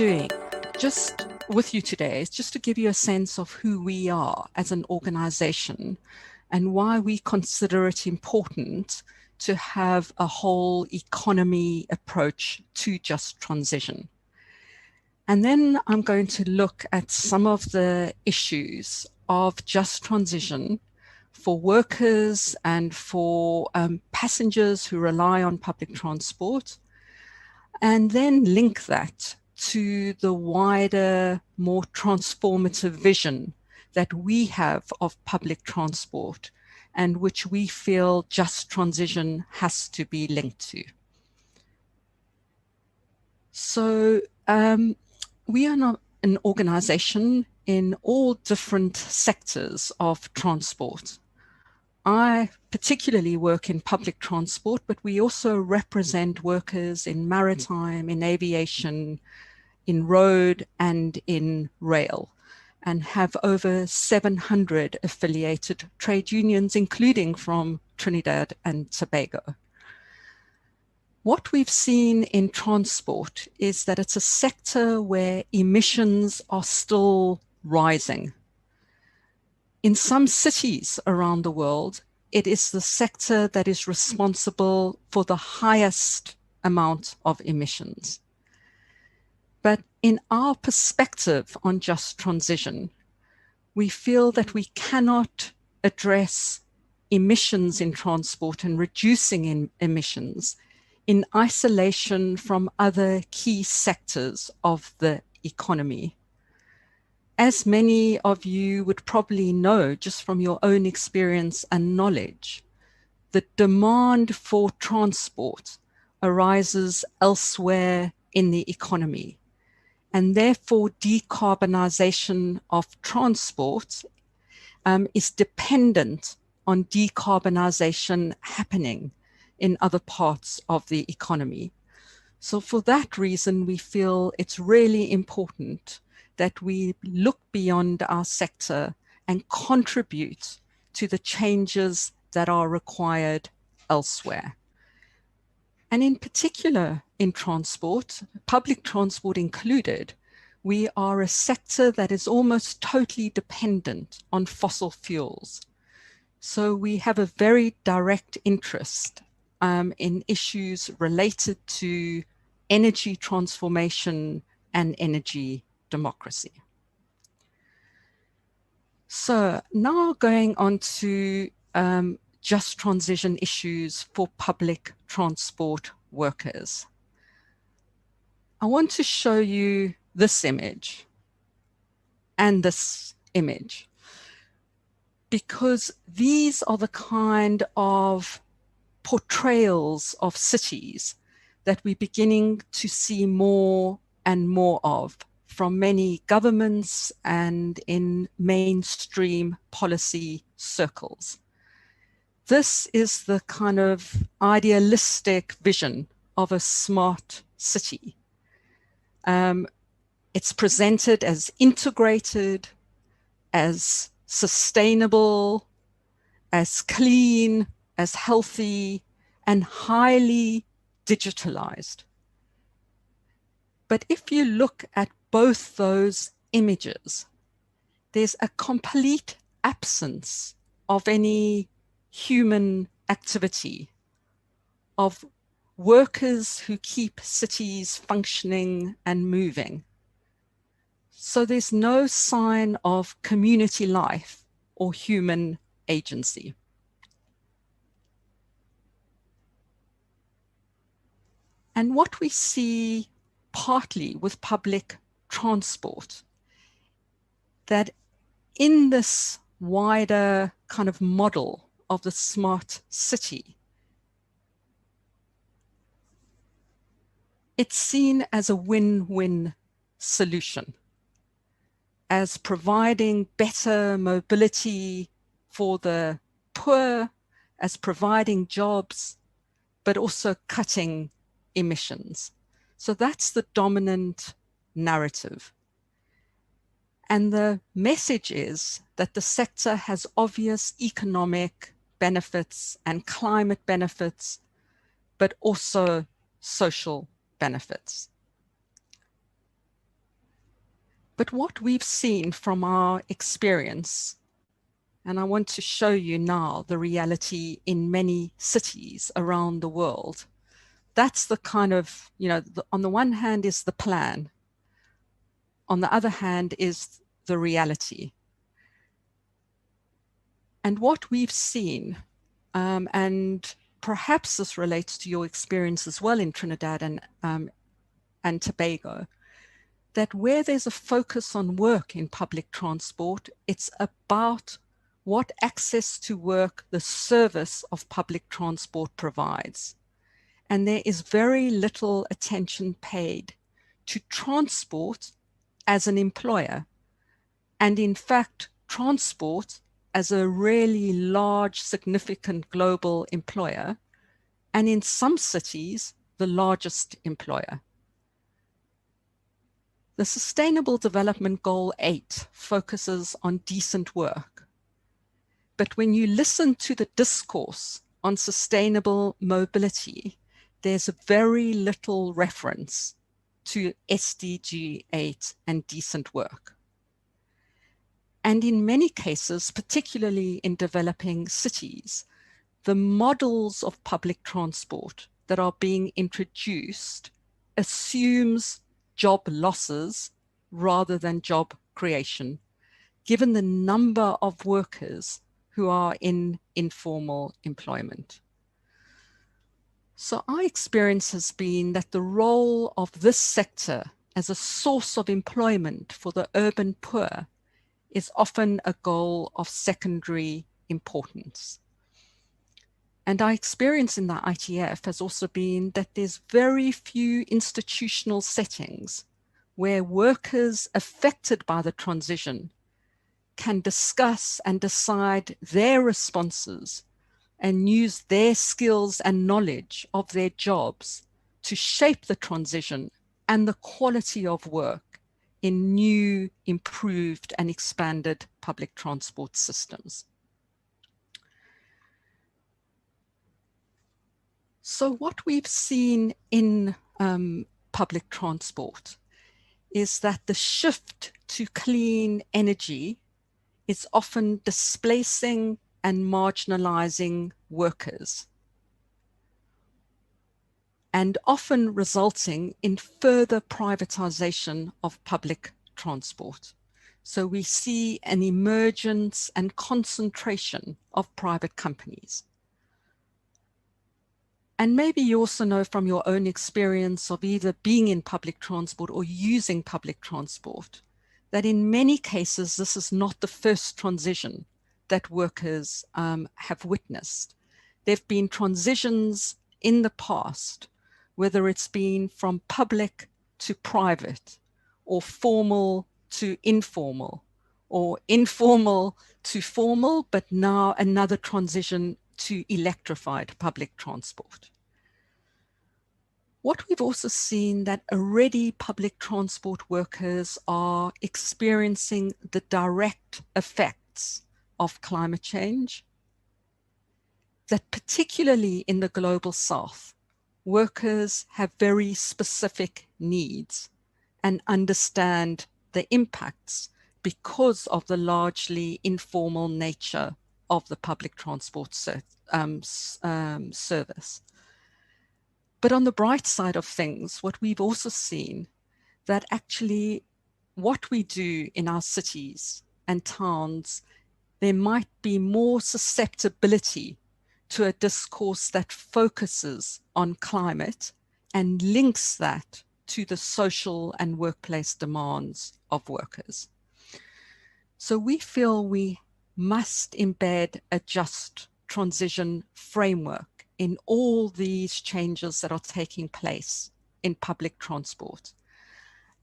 doing just with you today is just to give you a sense of who we are as an organization and why we consider it important to have a whole economy approach to just transition. And then I'm going to look at some of the issues of just transition for workers and for passengers who rely on public transport, and then link that to the wider, more transformative vision that we have of public transport and which we feel just transition has to be linked to. So we are not an organization in all different sectors of transport. I particularly work in public transport, but we also represent workers in maritime, in aviation, in road, and in rail, and have over 700 affiliated trade unions, including from Trinidad and Tobago. What we've seen in transport is that it's a sector where emissions are still rising. In some cities around the world, it is the sector that is responsible for the highest amount of emissions. But in our perspective on just transition, we feel that we cannot address emissions in transport and reducing emissions in isolation from other key sectors of the economy. As many of you would probably know just from your own experience and knowledge, the demand for transport arises elsewhere in the economy, and therefore decarbonization of transport is dependent on decarbonization happening in other parts of the economy. So for that reason, we feel it's really important that we look beyond our sector and contribute to the changes that are required elsewhere. And in particular in transport, public transport included, we are a sector that is almost totally dependent on fossil fuels. So we have a very direct interest in issues related to energy transformation and energy democracy. So now going on to just transition issues for public transport workers. I want to show you this image and this image because these are the kind of portrayals of cities that we're beginning to see more and more of from many governments and in mainstream policy circles. This is the kind of idealistic vision of a smart city. It's presented as integrated, as sustainable, as clean, as healthy, and highly digitalized. But if you look at both those images, there's a complete absence of any human activity, of workers who keep cities functioning and moving. So there's no sign of community life or human agency. And what we see partly with public transport, that in this wider kind of model of the smart city, it's seen as a win-win solution, as providing better mobility for the poor, as providing jobs, but also cutting emissions. So that's the dominant narrative. And the message is that the sector has obvious economic benefits and climate benefits, but also social benefits. But what we've seen from our experience, and I want to show you now the reality in many cities around the world. That's the kind of, on the one hand is the plan. On the other hand is the reality. And what we've seen, and perhaps this relates to your experience as well in Trinidad and Tobago, that where there's a focus on work in public transport, it's about what access to work the service of public transport provides. And there is very little attention paid to transport as an employer. And in fact, transport as a really large, significant global employer, and in some cities, the largest employer. The Sustainable Development Goal 8 focuses on decent work. But when you listen to the discourse on sustainable mobility, there's very little reference to SDG 8 and decent work. And in many cases, particularly in developing cities, the models of public transport that are being introduced assumes job losses rather than job creation, given the number of workers who are in informal employment. So our experience has been that the role of this sector as a source of employment for the urban poor is often a goal of secondary importance. And our experience in the ITF has also been that there's very few institutional settings where workers affected by the transition can discuss and decide their responses and use their skills and knowledge of their jobs to shape the transition and the quality of work in new, improved, and expanded public transport systems. So what we've seen in public transport is that the shift to clean energy is often displacing and marginalizing workers, and often resulting in further privatization of public transport. So we see an emergence and concentration of private companies. And maybe you also know from your own experience of either being in public transport or using public transport, that in many cases, this is not the first transition that workers have witnessed. There have been transitions in the past, whether it's been from public to private, or formal to informal, or informal to formal, but now another transition to electrified public transport. What we've also seen that already public transport workers are experiencing the direct effects of climate change, that particularly in the global south, workers have very specific needs and understand the impacts because of the largely informal nature of the public transport service. But on the bright side of things, what we've also seen that actually what we do in our cities and towns, there might be more susceptibility to a discourse that focuses on climate and links that to the social and workplace demands of workers. So we feel we must embed a just transition framework in all these changes that are taking place in public transport.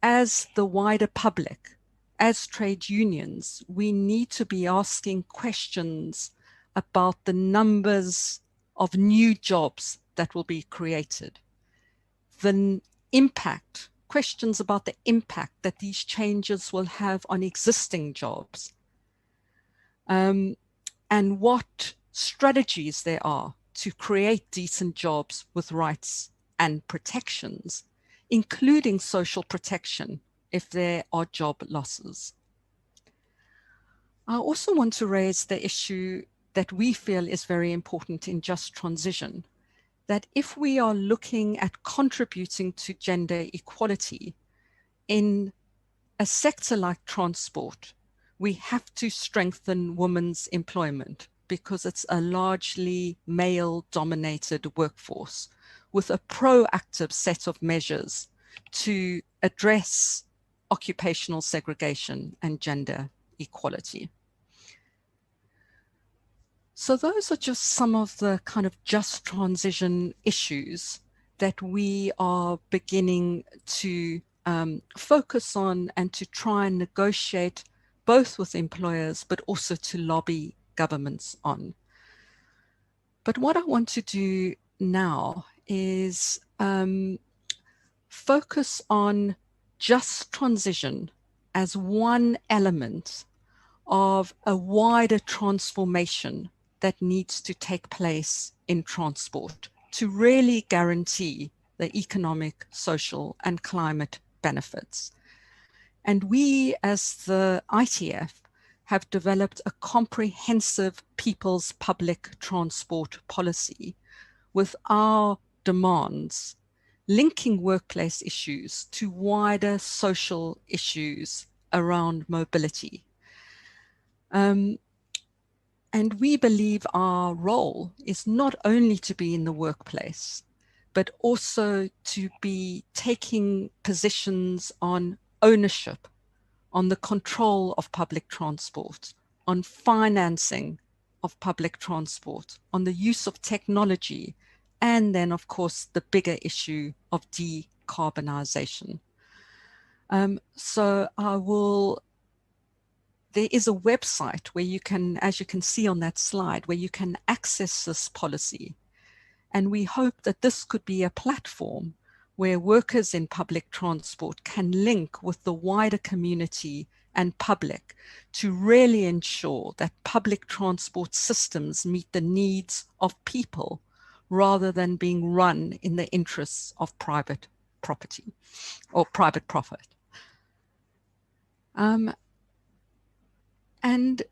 As the wider public, as trade unions, we need to be asking questions about the numbers of new jobs that will be created, the impact, questions about the impact that these changes will have on existing jobs, and what strategies there are to create decent jobs with rights and protections, including social protection if there are job losses. I also want to raise the issue that we feel is very important in just transition, that if we are looking at contributing to gender equality in a sector like transport, we have to strengthen women's employment because it's a largely male-dominated workforce with a proactive set of measures to address occupational segregation and gender equality. So those are just some of the kind of just transition issues that we are beginning to focus on and to try and negotiate both with employers, but also to lobby governments on. But what I want to do now is focus on just transition as one element of a wider transformation that needs to take place in transport to really guarantee the economic, social, and climate benefits. And we, as the ITF, have developed a comprehensive people's public transport policy with our demands linking workplace issues to wider social issues around mobility. And we believe our role is not only to be in the workplace, but also to be taking positions on ownership, on the control of public transport, on financing of public transport, on the use of technology, and then, of course, the bigger issue of decarbonization. There is a website where you can, as you can see on that slide, where you can access this policy. And we hope that this could be a platform where workers in public transport can link with the wider community and public to really ensure that public transport systems meet the needs of people rather than being run in the interests of private property or private profit. And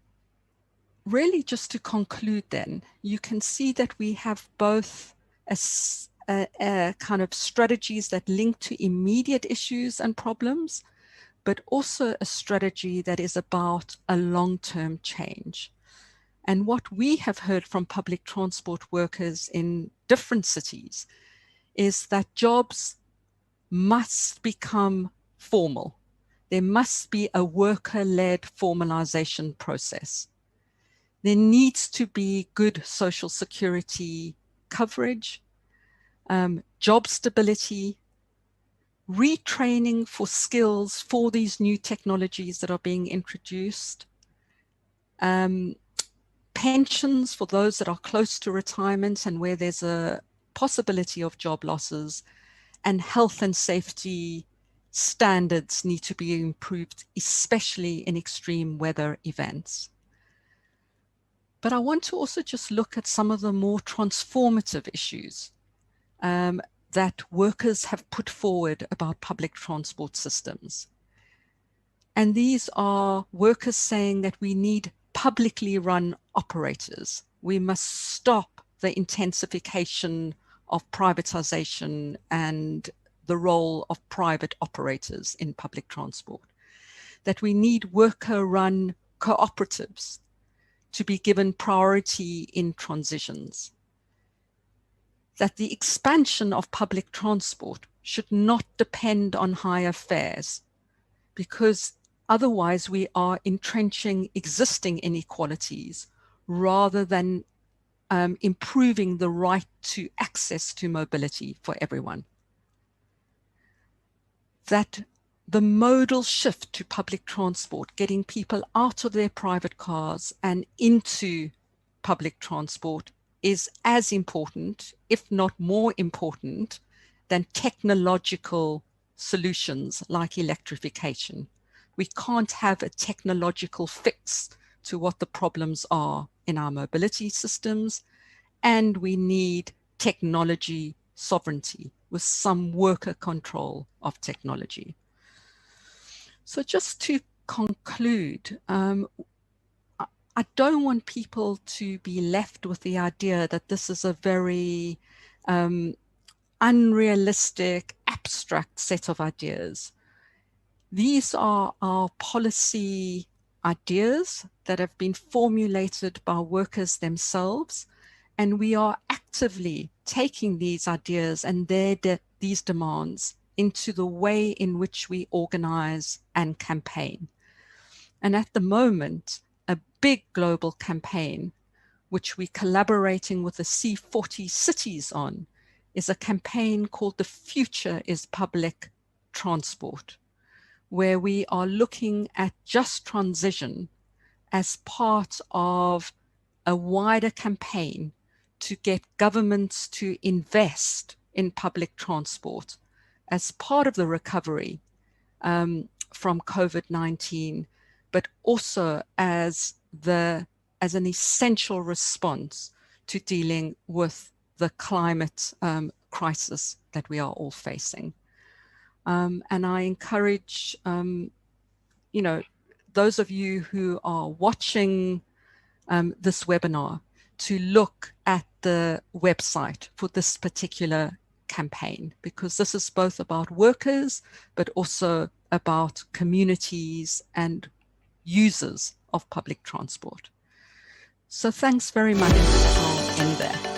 really, just to conclude then, you can see that we have both a kind of strategies that link to immediate issues and problems, but also a strategy that is about a long-term change. And what we have heard from public transport workers in different cities is that jobs must become formal. There must be a worker-led formalization process. There needs to be good social security coverage, job stability, retraining for skills for these new technologies that are being introduced, pensions for those that are close to retirement and where there's a possibility of job losses, and health and safety standards need to be improved, especially in extreme weather events. But I want to also just look at some of the more transformative issues that workers have put forward about public transport systems. And these are workers saying that we need publicly run operators. We must stop the intensification of privatization and the role of private operators in public transport. That we need worker-run cooperatives to be given priority in transitions. That the expansion of public transport should not depend on higher fares, because otherwise we are entrenching existing inequalities rather than improving the right to access to mobility for everyone. That the modal shift to public transport, getting people out of their private cars and into public transport, is as important, if not more important, than technological solutions like electrification. We can't have a technological fix to what the problems are in our mobility systems, and we need technology sovereignty with some worker control of technology. So just to conclude, I don't want people to be left with the idea that this is a very unrealistic, abstract set of ideas. These are our policy ideas that have been formulated by workers themselves, and we are actively taking these ideas and these demands into the way in which we organize and campaign. And at the moment, a big global campaign, which we're collaborating with the C40 cities on, is a campaign called The Future is Public Transport, where we are looking at just transition as part of a wider campaign to get governments to invest in public transport as part of the recovery from COVID-19, but also as an essential response to dealing with the climate crisis that we are all facing. And I encourage, those of you who are watching this webinar to look at the website for this particular campaign, because this is both about workers, but also about communities and users of public transport. So thanks very much. I'll end there.